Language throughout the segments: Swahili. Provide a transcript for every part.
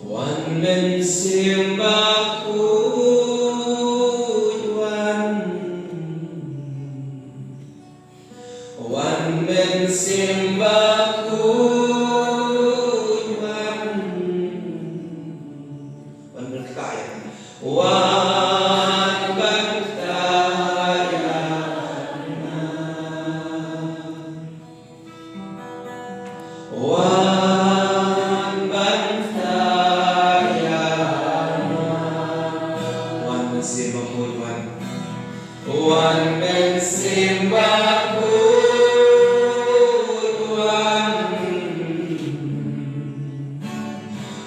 One men simbakuan, one men simbakuan, one men kaya, one bantaya na, one bantaya na, one men simbakuan, one men simbakuan,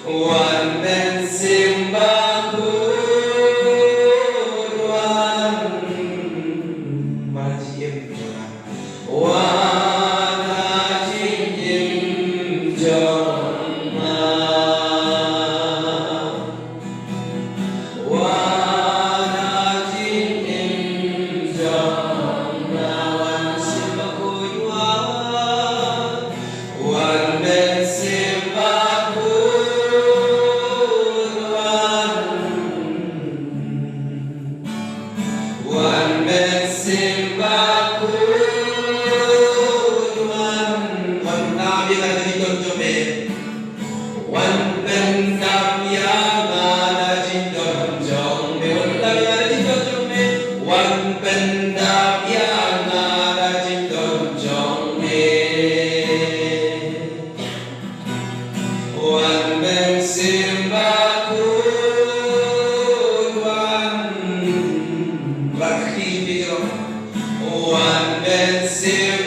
one men simbakuan, majim one ajim joma, one ajim joma, one simbakuan, one men simbakuan, one men simbakuan, one nabi na dito jome, one pen kapya na dito jome, one nabi na dito jome, one pen kapya na dito jome, one men simbakuan, bakhi biro, one men simbakuan,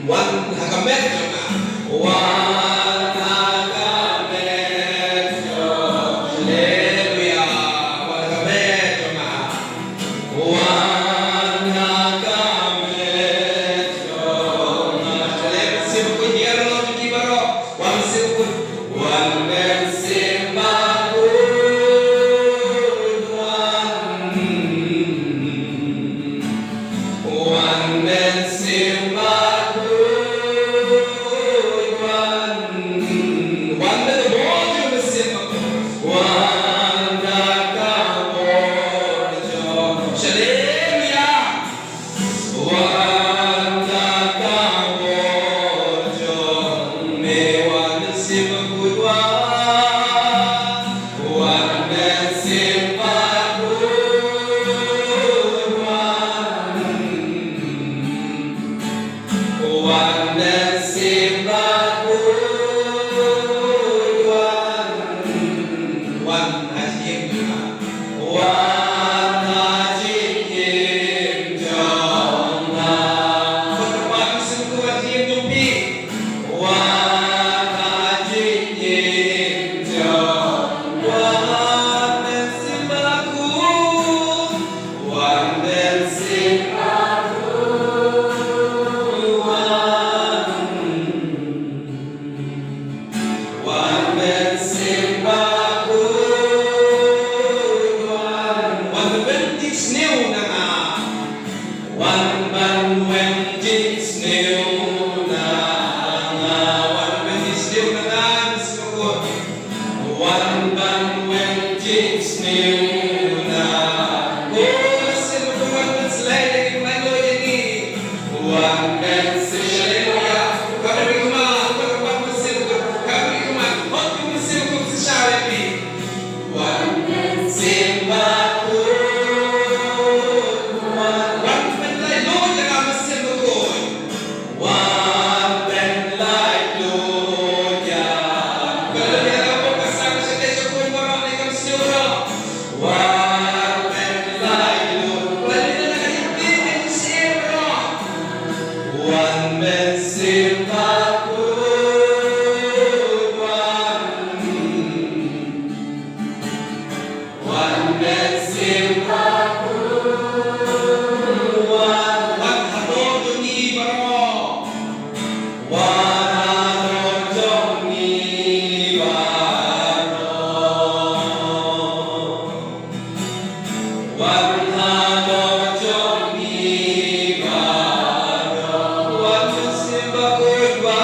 one hagamet joma, one hagamet joma, haleluya, one hagamet joma, one hagamet joma, haleluya, simukun diaro lo kibaro, one simukun, one men simbakuan, one men simbakuan, one nagabojo simbakuan, one nagabojo, haleluya, one nagabojo, may one simbakuan, one men simbakuan, one men simbakuan, one ajim joma, one simbakuan ajim jombi, one ajim joma, one men simbakuan, one men simbakuan, one men simbakuan, one bentik snew na, one bentik snew na, one bentik snew na, one bentik snew na, oh simbakuan men selai lagi ini, one men haleluya, kami kumah, kami kumah, kami simbakuan seshari, one men simbakuan, one men lai Lord yang kami simbakuan, one men lai Lord yang kalau dia dapat kasar saya syukur barang ni kami semua, one men lai Lord, kalau dia nak hidup ini semua, one men simbakuan, one men simbakuan, one hador ni baro, one hador ni baro, one hador ni baro, one men simbakuan.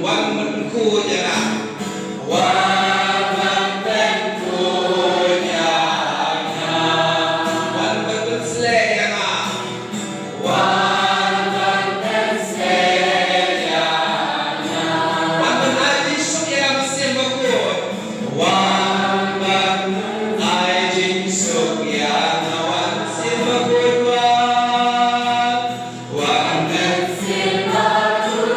วันมันคู่จะนะวันมันเป็นคู่อย่างนะวันมันเป็นเสลยังอ่ะวันมันเป็นเสลยังนะวันมันไอ้ที่สุดยังมาเสียงมาคู่วันมันไอ้ที่สุดยังนะวันเสียงมาคู่วันมันเสียงมาคู่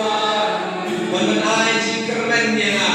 วันมันอายจริงkeren ya